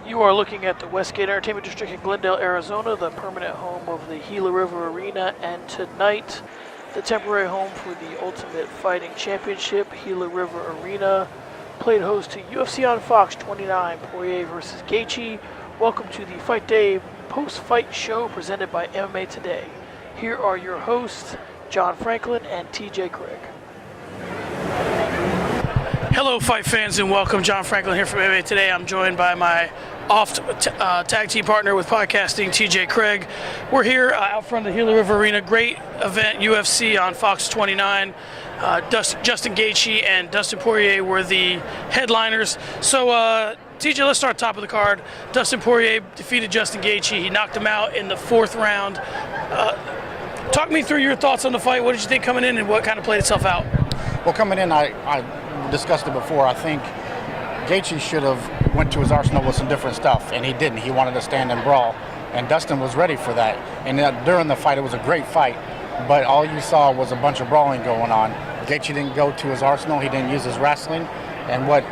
You are looking at the Westgate Entertainment District in Glendale, Arizona, the permanent home of the Gila River Arena, and tonight, the temporary home for the Ultimate Fighting Championship. Gila River Arena played host to UFC on Fox 29, Poirier versus Gaethje. Welcome to the Fight Day post-fight show presented by MMA Today. Here are your hosts, John Franklin and TJ Craig. Hello, fight fans, and welcome. John Franklin here from MMA Today. I'm joined by my tag team partner with podcasting, TJ Craig. We're here out front of the Gila River Arena. Great event, UFC on Fox 29. Justin Gaethje and Dustin Poirier were the headliners. So, TJ, let's start top of the card. Dustin Poirier defeated Justin Gaethje. He knocked him out in the fourth round. Talk me through your thoughts on the fight. What did you think coming in, and what kind of played itself out? Well, coming in, I discussed it before. I think Gaethje should have went to his arsenal with some different stuff, and he didn't. He wanted to stand and brawl, and Dustin was ready for that. And during the fight, it was a great fight, but all you saw was a bunch of brawling going on. Gaethje didn't go to his arsenal. He didn't use his wrestling, and what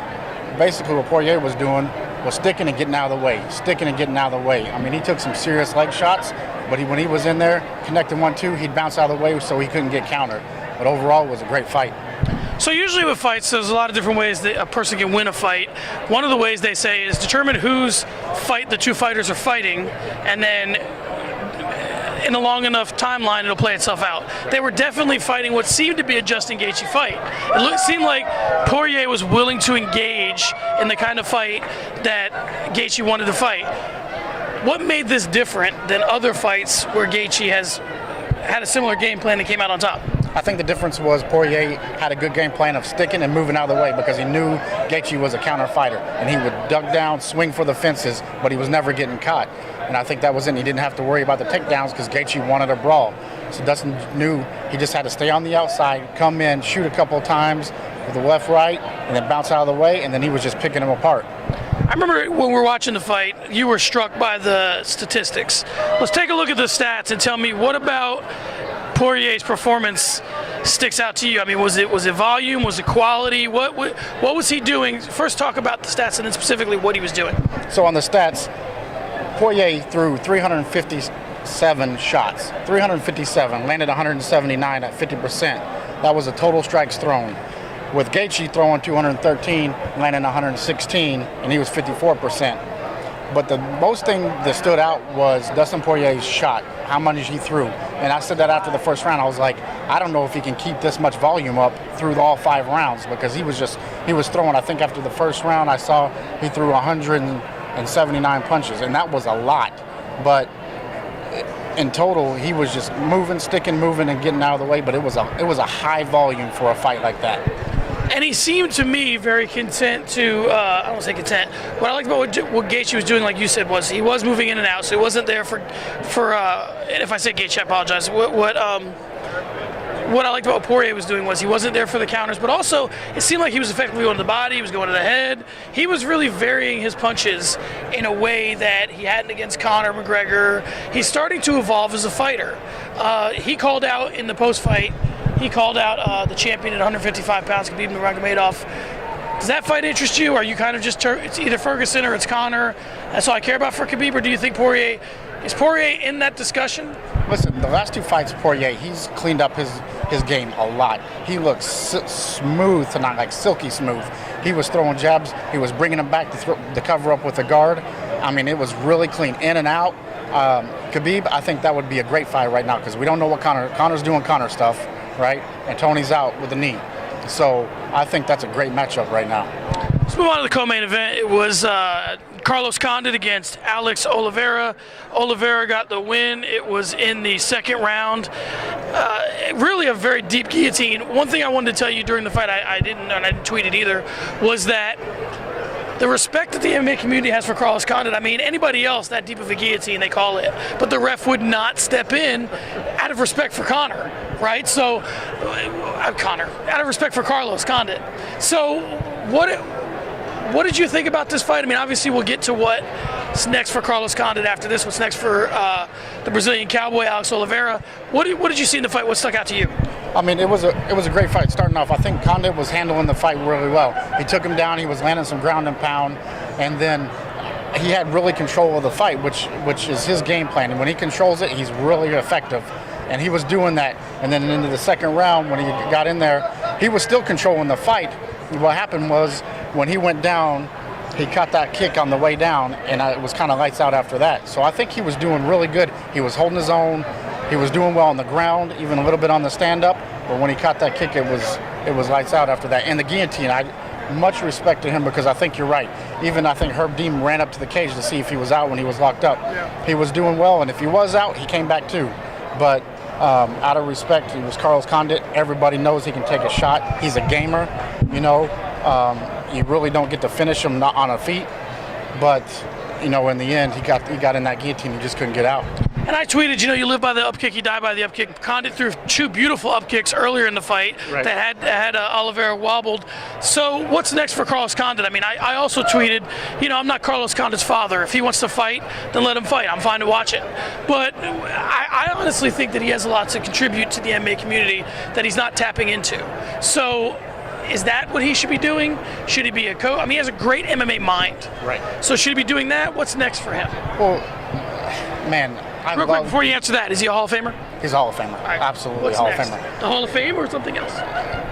Poirier was doing was sticking and getting out of the way, I mean, he took some serious leg shots, but when he was in there, connecting 1-2, he'd bounce out of the way so he couldn't get countered. But overall, it was a great fight. So usually with fights, there's a lot of different ways that a person can win a fight. One of the ways they say is determine whose fight the two fighters are fighting, and then in a long enough timeline, it'll play itself out. They were definitely fighting what seemed to be a Justin Gaethje fight. It seemed like Poirier was willing to engage in the kind of fight that Gaethje wanted to fight. What made this different than other fights where Gaethje has had a similar game plan and came out on top? I think the difference was Poirier had a good game plan of sticking and moving out of the way because he knew Gaethje was a counter fighter, and he would duck down, swing for the fences, but he was never getting caught. And I think that was it. He didn't have to worry about the takedowns because Gaethje wanted a brawl. So Dustin knew he just had to stay on the outside, come in, shoot a couple of times with the left, right, and then bounce out of the way, and then he was just picking him apart. I remember when we were watching the fight, you were struck by the statistics. Let's take a look at the stats and tell me, what about Poirier's performance sticks out to you? I mean, was it volume? Was it quality? What was he doing? First, talk about the stats, and then specifically what he was doing. So on the stats, Poirier threw 357 shots, 357, landed 179 at 50%. That was the total strikes thrown. With Gaethje throwing 213, landing 116, and he was 54%. But the most thing that stood out was Dustin Poirier's shot, how much he threw. And I said that after the first round. I was like, I don't know if he can keep this much volume up through all 5 rounds, because he was throwing, I think after the first round, I saw he threw 179 punches, and that was a lot. But in total, he was just moving, sticking, moving, and getting out of the way. But it was a high volume for a fight like that. And he seemed to me very content to, I don't want to say content, what I liked about what Gaethje was doing, like you said, was he was moving in and out, so he wasn't there for and if I say Gaethje, I apologize. What I liked about what Poirier was doing was he wasn't there for the counters, but also it seemed like he was effectively going to the body, he was going to the head. He was really varying his punches in a way that he hadn't against Conor McGregor. He's starting to evolve as a fighter. He called out in the post-fight, he called out the champion at 155 pounds, Khabib Nurmagomedov. Does that fight interest you? Are you kind of just, it's either Ferguson or it's Conor, that's all I care about for Khabib, or do you think is Poirier in that discussion? Listen, the last 2 fights, Poirier, he's cleaned up his game a lot. He looks smooth tonight, like silky smooth. He was throwing jabs. He was bringing them back to cover up with the guard. I mean, it was really clean, in and out. Khabib, I think that would be a great fight right now because we don't know what Conor's doing Conor stuff, right? And Tony's out with the knee. So I think that's a great matchup right now. Let's move on to the co-main event. It was Carlos Condit against Alex Oliveira. Oliveira got the win. It was in the second round. Really a very deep guillotine. One thing I wanted to tell you during the fight, I didn't tweet it either, was that the respect that the MMA community has for Carlos Condit, I mean, anybody else, that deep of a guillotine, they call it, but the ref would not step in out of respect for Conor, right? So, out of respect for Carlos Condit. So, what did you think about this fight? I mean, obviously we'll get to what's next for Carlos Condit after this. What's next for the Brazilian cowboy, Alex Oliveira. What did you see in the fight? What stuck out to you? I mean, it was a great fight starting off. I think Condit was handling the fight really well. He took him down. He was landing some ground and pound, and then he had really control of the fight, which is his game plan. And when he controls it, he's really effective. And he was doing that. And then into the second round, when he got in there, he was still controlling the fight. What happened was when he went down, he caught that kick on the way down, and it was kind of lights out after that. So I think he was doing really good. He was holding his own. He was doing well on the ground, even a little bit on the stand-up. But when he caught that kick, it was lights out after that. And the guillotine, I much respect to him because I think you're right. Even I think Herb Dean ran up to the cage to see if he was out when he was locked up. Yeah. He was doing well, and if he was out, he came back too. But out of respect, he was Carlos Condit. Everybody knows he can take a shot. He's a gamer, you know. You really don't get to finish him not on a feet, but you know, in the end, he got in that guillotine. He just couldn't get out. And I tweeted, you know, you live by the up kick, you die by the up kick. Condit threw 2 beautiful up kicks earlier in the fight that had Oliveira wobbled. So what's next for Carlos Condit? I mean, I also tweeted, you know, I'm not Carlos Condit's father. If he wants to fight, then let him fight. I'm fine to watch it. But I honestly think that he has a lot to contribute to the MMA community that he's not tapping into. So is that what he should be doing? Should he be a coach? I mean, he has a great MMA mind. Right. So should he be doing that? What's next for him? Well, man, Real quick, before you answer that, is he a Hall of Famer? He's a Hall of Famer. Right. Absolutely What's Hall next? of Famer. The Hall of Fame or something else?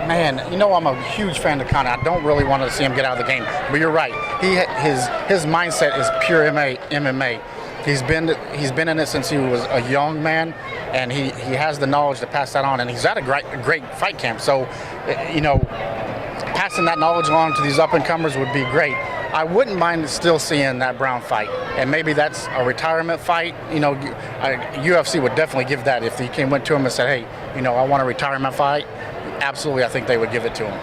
Man, you know, I'm a huge fan of Condit. I don't really want to see him get out of the game, but you're right. His mindset is pure MMA. He's been in it since he was a young man, and he has the knowledge to pass that on. And he's at a great fight camp. So, you know, passing that knowledge along to these up and comers would be great. I wouldn't mind still seeing that Brown fight, and maybe that's a retirement fight. You know, UFC would definitely give that if he went to him and said, "Hey, you know, I want a retirement fight." Absolutely, I think they would give it to him.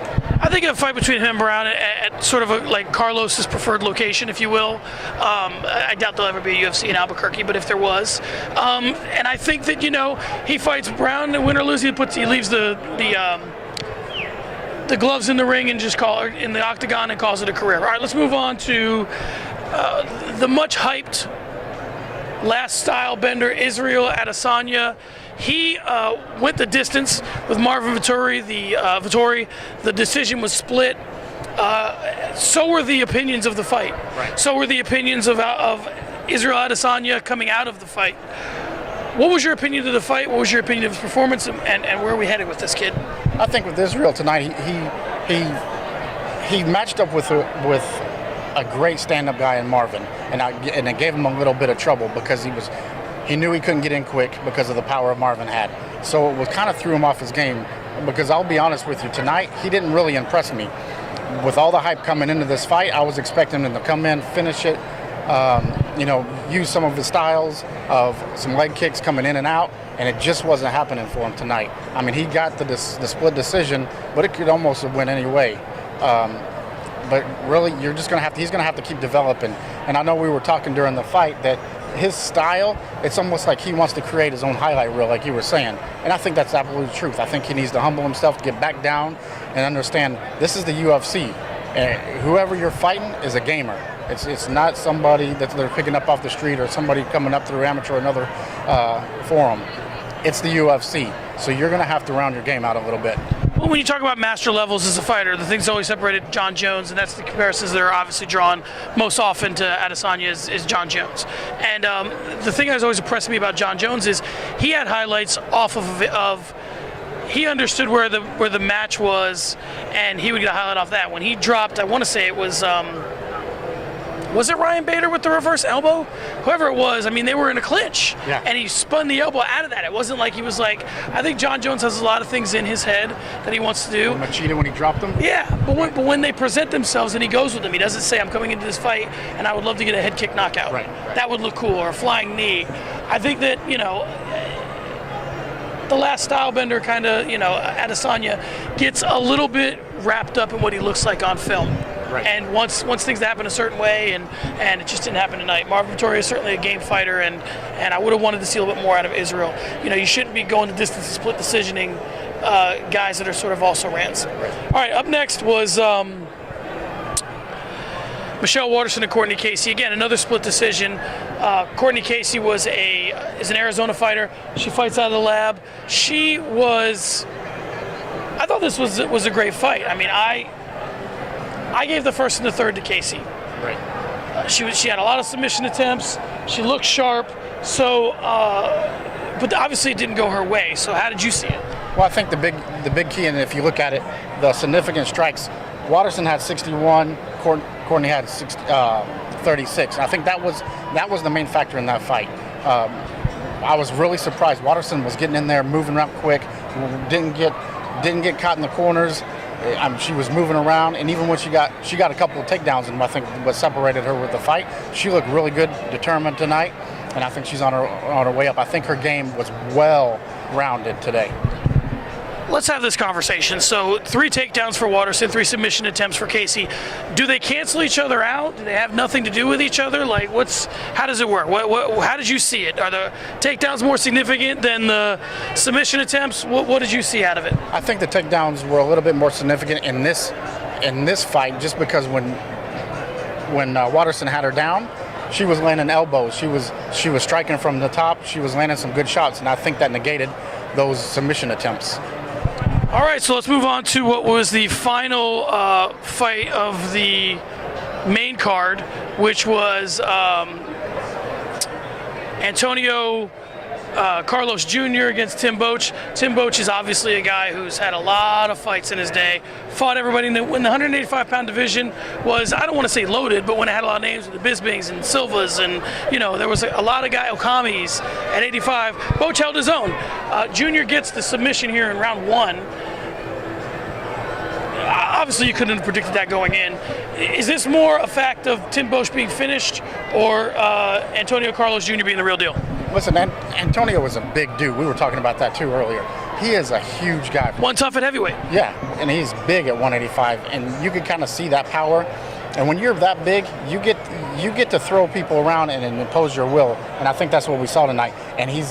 I think a fight between him and Brown at sort of like Carlos's preferred location, if you will. I doubt there'll ever be a UFC in Albuquerque, but if there was, and I think that, you know, he fights Brown, win or lose, he leaves the gloves in the ring and just in the octagon and calls it a career. All right, let's move on to the much hyped last style bender, Israel Adesanya. He went the distance with Marvin Vettori. The decision was split. So were the opinions of the fight. Right. So were the opinions of Israel Adesanya coming out of the fight. What was your opinion of the fight? What was your opinion of his performance, and where are we headed with this kid? I think with Israel tonight, he matched up with a great stand-up guy in Marvin, and it gave him a little bit of trouble because he knew he couldn't get in quick because of the power Marvin had. So it was kind of threw him off his game. Because I'll be honest with you, tonight he didn't really impress me. With all the hype coming into this fight, I was expecting him to come in, finish it. You know, use some of his styles of some leg kicks coming in and out, and it just wasn't happening for him tonight. I mean, he got the split decision, but it could almost have went any way. But really, he's going to have to keep developing. And I know we were talking during the fight that his style, it's almost like he wants to create his own highlight reel, like you were saying. And I think that's absolutely the truth. I think he needs to humble himself, get back down, and understand this is the UFC. And whoever you're fighting is a gamer. It's not somebody that they're picking up off the street or somebody coming up through amateur or another forum. It's the UFC. So you're going to have to round your game out a little bit. Well, when you talk about master levels as a fighter, the thing's always separated John Jones, and that's the comparisons that are obviously drawn most often to Adesanya is John Jones. And the thing that's always impressed me about John Jones is he had highlights off of he understood where the match was, and he would get a highlight off that. When he dropped, I want to say it was it Ryan Bader with the reverse elbow? Whoever it was, I mean, they were in a clinch. Yeah. And he spun the elbow out of that. It wasn't like he was like, I think John Jones has a lot of things in his head that he wants to do. Machida when he dropped him? Yeah, but when they present themselves and he goes with them, he doesn't say, I'm coming into this fight and I would love to get a head kick knockout. Right. That would look cool, or a flying knee. I think that, you know, the last style bender kind of, you know, Adesanya gets a little bit wrapped up in what he looks like on film. Right. And once things happen a certain way, and it just didn't happen tonight. Marvin Vettori is certainly a game fighter, and I would have wanted to see a little bit more out of Israel. You know, you shouldn't be going the distance and split decisioning guys that are sort of also rants. Right. All right, up next was Michelle Waterson and Courtney Casey. Again, another split decision. Courtney Casey is an Arizona fighter. She fights out of the lab. I thought this was a great fight. I mean, I gave the first and the third to Casey. Right. She had a lot of submission attempts. She looked sharp. So, but obviously it didn't go her way. So how did you see it? Well, I think the big key, and if you look at it, the significant strikes, Watterson had 61, Courtney had 36. I think that was the main factor in that fight. I was really surprised. Watterson was getting in there, moving around quick, didn't get caught in the corners. She was moving around, and even when she got a couple of takedowns, and I think what separated her with the fight, she looked really good, determined tonight, and I think she's on her way up. I think her game was well rounded today. Let's have this conversation. So 3 takedowns for Watterson, 3 submission attempts for Casey. Do they cancel each other out? Do they have nothing to do with each other? Like, how does it work? How did you see it? Are the takedowns more significant than the submission attempts? What did you see out of it? I think the takedowns were a little bit more significant in this fight, just because when Watterson had her down, she was landing elbows. She was striking from the top. She was landing some good shots, and I think that negated those submission attempts. All right, so let's move on to what was the final fight of the main card, which was Antonio Carlos Jr. against Tim Boetsch. Tim Boetsch is obviously a guy who's had a lot of fights in his day, fought everybody when the 185-pound division was, I don't want to say loaded, but when it had a lot of names with the Bispings and Silvas, and there was a lot of Okamis at 85. Boetsch held his own. Jr. gets the submission here in round 1. Obviously, you couldn't have predicted that going in. Is this more a fact of Tim Boetsch being finished, or Antonio Carlos Jr. being the real deal? Listen, Antonio was a big dude. We were talking about that too earlier. He is a huge guy. One tough at heavyweight. Yeah, and he's big at 185, and you can kind of see that power. And when you're that big, you get to throw people around and impose your will. And I think that's what we saw tonight. And he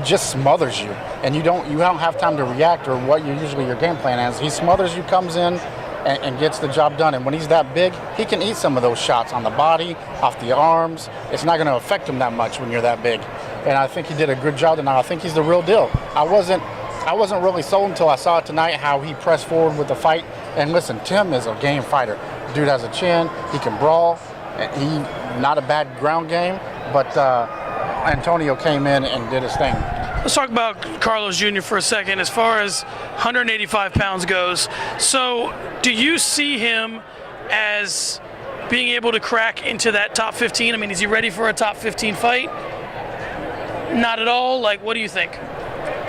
just smothers you, and you don't have time to react or what usually your game plan is. He smothers you, comes in, and gets the job done. And when he's that big, he can eat some of those shots on the body, off the arms. It's not going to affect him that much when you're that big. And I think he did a good job tonight. I think he's the real deal. I wasn't really sold until I saw it tonight, how he pressed forward with the fight. And listen, Tim is a game fighter. Dude has a chin. He can brawl. He not a bad ground game, but Antonio came in and did his thing. Let's talk about Carlos Jr. for a second as far as 185 pounds goes. So do you see him as being able to crack into that top 15? I mean, is he ready for a top 15 fight? Not at all? Like, what do you think?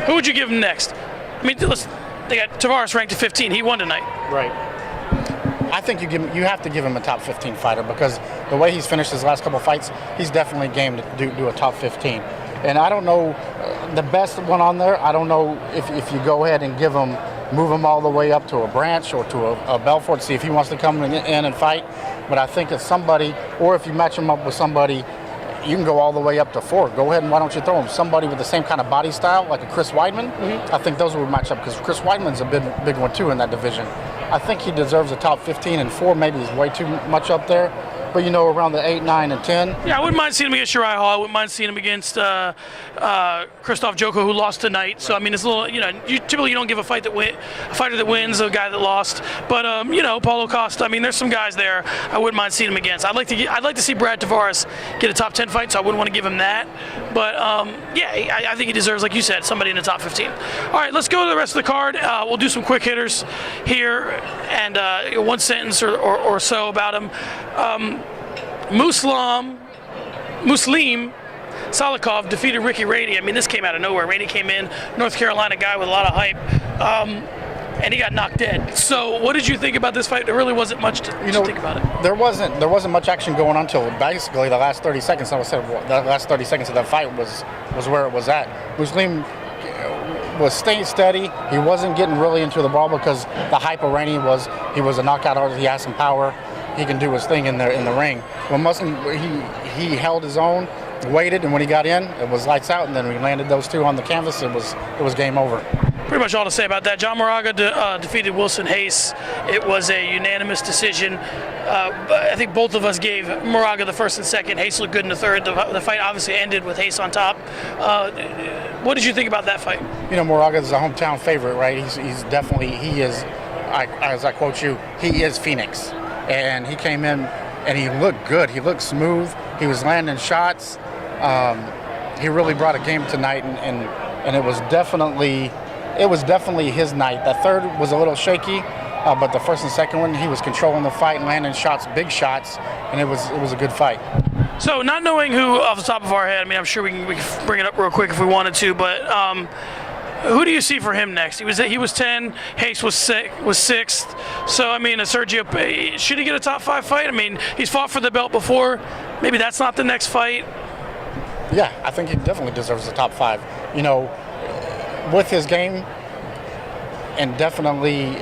Who would you give him next? I mean, they got Tavares ranked at 15. He won tonight. Right. I think you have to give him a top 15 fighter, because the way he's finished his last couple fights, he's definitely game to do a top 15. And I don't know the best one on there. I don't know if you go ahead and move him all the way up to a Branch or to a Belfort, see if he wants to come in and fight. But I think it's somebody, or if you match him up with somebody, you can go all the way up to 4. Go ahead and why don't you throw him somebody with the same kind of body style, like a Chris Weidman. Mm-hmm. I think those would match up, because Chris Weidman's a big one too in that division. I think he deserves a top 15, and 4 maybe is way too much up there. But around the 8, 9, and 10. Yeah, I wouldn't mind seeing him against Uriah Hall. I wouldn't mind seeing him against Krzysztof Joko, who lost tonight. Right. So I mean, it's a little, typically you don't give a fighter that wins a guy that lost. But Paulo Costa. I mean, there's some guys there I wouldn't mind seeing him against. I'd like to see Brad Tavares get a top 10 fight, so I wouldn't want to give him that. But I think he deserves, like you said, somebody in the top 15. All right, let's go to the rest of the card. We'll do some quick hitters here, and one sentence or so about him. Muslim Salikov defeated Ricky Rady. I mean, this came out of nowhere. Rady came in, North Carolina guy with a lot of hype, and he got knocked dead. So what did you think about this fight? There really wasn't much to think about it. There wasn't much action going on until basically the last 30 seconds. I said the last 30 seconds of that fight was where it was at. Muslim was staying steady. He wasn't getting really into the ball, because the hype of Rady he was a knockout artist. He has some power. He can do his thing in the ring. Well, Muslim, he held his own, waited, and when he got in, it was lights out. And then we landed those 2 on the canvas. It was game over. Pretty much all to say about that. John Moraga defeated Wilson Hayes. It was a unanimous decision. I think both of us gave Moraga the first and second. Hayes looked good in the third. The fight obviously ended with Hayes on top. What did you think about that fight? Moraga is a hometown favorite, right? He's definitely, as I quote you, he is Phoenix. And he came in and he looked good. He looked smooth. He was landing shots. He really brought a game tonight, and it was definitely his night. That third was a little shaky, but the first and second one, he was controlling the fight, landing shots, big shots, and it was a good fight. So, not knowing who off the top of our head, I mean, I'm sure we can bring it up real quick if we wanted to, but who do you see for him next? He was 10. Hayes was 6th. So, I mean, Sergio Bay, should he get a top 5 fight? I mean, he's fought for the belt before. Maybe that's not the next fight. Yeah, I think he definitely deserves a top 5. You know, with his game and definitely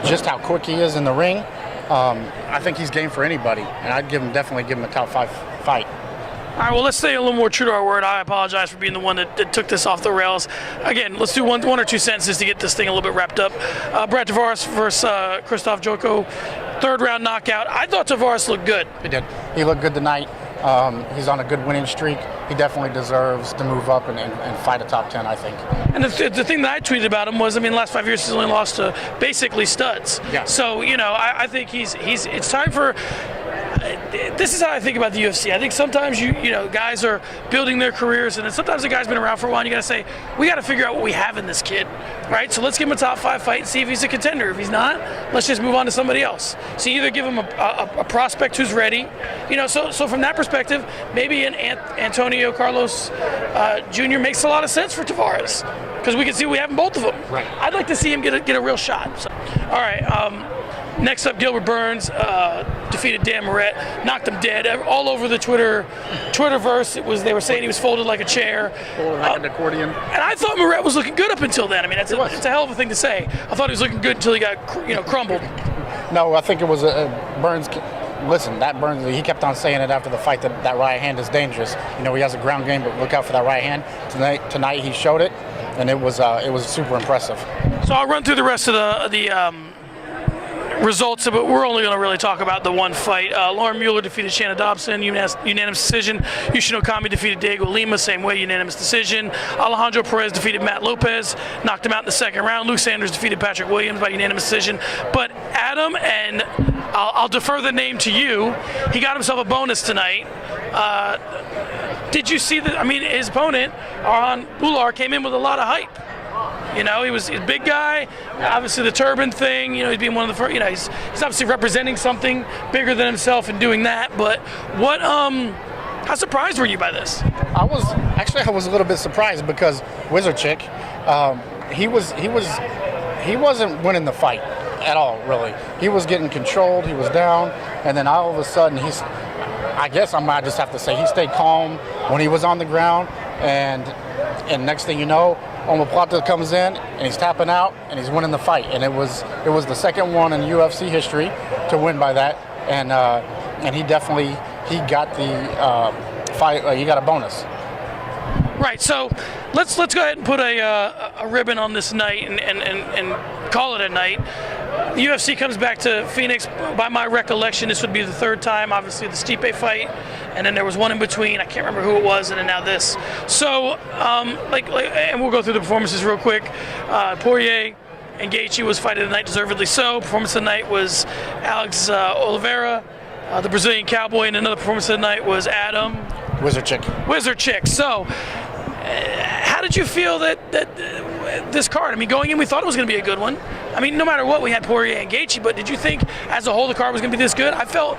just how quick he is in the ring, I think he's game for anybody, and I'd definitely give him a top 5 fight. All right, well, let's stay a little more true to our word. I apologize for being the one that took this off the rails. Again, let's do one or two sentences to get this thing a little bit wrapped up. Brad Tavares versus Krzysztof Joko, 3rd round knockout. I thought Tavares looked good. He did. He looked good tonight. He's on a good winning streak. He definitely deserves to move up and fight a top 10, I think. And the thing that I tweeted about him was, I mean, the last 5 years he's only lost to basically studs. Yeah. So, you know, I think it's time for. This is how I think about the UFC. I think sometimes you know guys are building their careers, and then sometimes the guy's been around for a while. And you got to say, we got to figure out what we have in this kid, right? So let's give him a top 5 fight and see if he's a contender. If he's not, let's just move on to somebody else. So either give him a prospect who's ready, you know. So from that perspective, maybe an Antonio Carlos Jr. makes a lot of sense for Tavares because we can see we have both of them. Right. I'd like to see him get a real shot. So, all right. Next up, Gilbert Burns defeated Dan Moret, knocked him dead all over the Twitterverse. They were saying he was folded like a chair, Like an accordion. and I thought Moret was looking good up until then. I mean, it's a hell of a thing to say. I thought he was looking good until he got crumbled. No, I think it was Burns. Listen, that Burns, he kept on saying it after the fight that right hand is dangerous. You know, he has a ground game, but look out for that right hand. Tonight he showed it, and it was super impressive. So I'll run through the rest of the results, but we're only going to really talk about the one fight. Lauren Mueller defeated Shanna Dobson, unanimous decision. Yushin Okami defeated Diego Lima, same way, unanimous decision. Alejandro Perez defeated Matt Lopez, knocked him out in the 2nd round. Luke Sanders defeated Patrick Williams by unanimous decision. But Adam, and I'll defer the name to you, he got himself a bonus tonight. Did you see that? I mean, his opponent, Arhan Bular, came in with a lot of hype. You know, he's a big guy. Obviously, the turban thing. You know, he's being one of the first. You know, he's obviously representing something bigger than himself and doing that. But what? How surprised were you by this? I was a little bit surprised because Wizard Chick, he wasn't winning the fight at all. Really, he was getting controlled. He was down, and then all of a sudden I guess I might just have to say he stayed calm when he was on the ground, and next thing you know, Omoplata comes in and he's tapping out and he's winning the fight, and it was the second one in UFC history to win by that, and he got the fight. He got a bonus. Right. So let's go ahead and put a ribbon on this night and call it a night. The UFC comes back to Phoenix. By my recollection, this would be the 3rd time. Obviously, the Stipe fight, and then there was one in between. I can't remember who it was, and then now this. So, and we'll go through the performances real quick. Poirier and Gaethje was fight of the night, deservedly so. Performance of the night was Alex Oliveira, the Brazilian Cowboy, and another performance of the night was Adam Wizard Chick. So, how did you feel that this card? I mean, going in, we thought it was going to be a good one. I mean, no matter what, we had Poirier and Gaethje, but did you think, as a whole, the card was going to be this good? I felt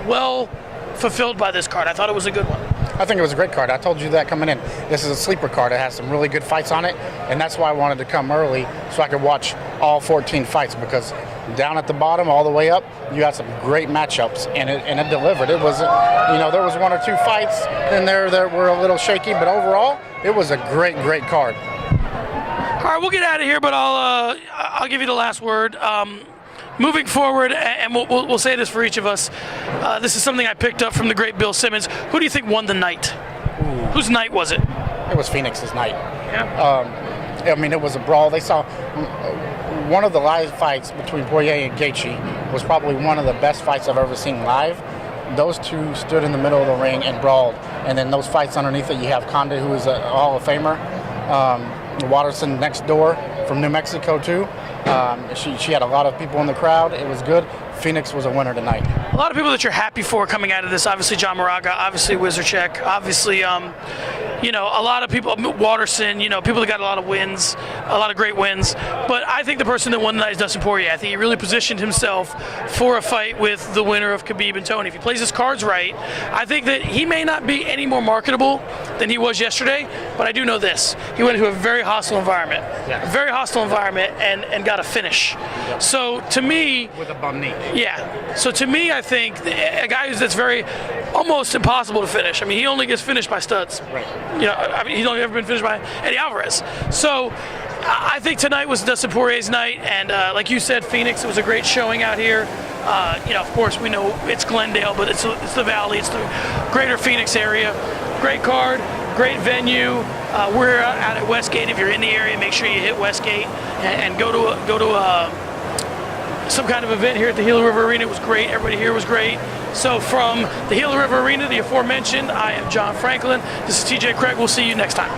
well fulfilled by this card. I thought it was a good one. I think it was a great card. I told you that coming in. This is a sleeper card. It has some really good fights on it, and that's why I wanted to come early so I could watch all 14 fights, because down at the bottom all the way up, you had some great matchups, and it delivered. It was, there was 1 or 2 fights in there that were a little shaky, but overall, it was a great card. All right, we'll get out of here, but I'll give you the last word. Moving forward, and we'll say this for each of us, this is something I picked up from the great Bill Simmons. Who do you think won the night? Ooh. Whose night was it? It was Phoenix's night. Yeah. I mean, it was a brawl. They saw one of the live fights between Poirier and Gaethje was probably one of the best fights I've ever seen live. Those two stood in the middle of the ring and brawled. And then those fights underneath it, you have Condit, who is a Hall of Famer. Watterson next door from New Mexico, too. She had a lot of people in the crowd. It was good. Phoenix was a winner tonight. A lot of people that you're happy for coming out of this, obviously John Moraga, obviously Wizardcheck, obviously, you know, a lot of people, Waterson, you know, people that got a lot of wins, a lot of great wins. But I think the person that won tonight is Dustin Poirier. I think he really positioned himself for a fight with the winner of Khabib and Tony. If he plays his cards right, I think that he may not be any more marketable than he was yesterday, but I do know this. He went into a very hostile environment, a very hostile environment, and got a finish. So to me, with a bum knee. yeah. So to me, I think a guy that's very almost impossible to finish. I mean, he only gets finished by studs. Right. You know, I mean, he's only ever been finished by Eddie Alvarez. So I think tonight was Dustin Poirier's night, and like you said, Phoenix, it was a great showing out here. You know, of course, we know it's Glendale, but it's the Valley, it's the greater Phoenix area. Great card, great venue. We're out at Westgate. If you're in the area, make sure you hit Westgate and go to some kind of event here at the Gila River Arena. It was great. Everybody here was great. So from the Gila River Arena, the aforementioned, I am John Franklin. This is TJ Craig. We'll see you next time.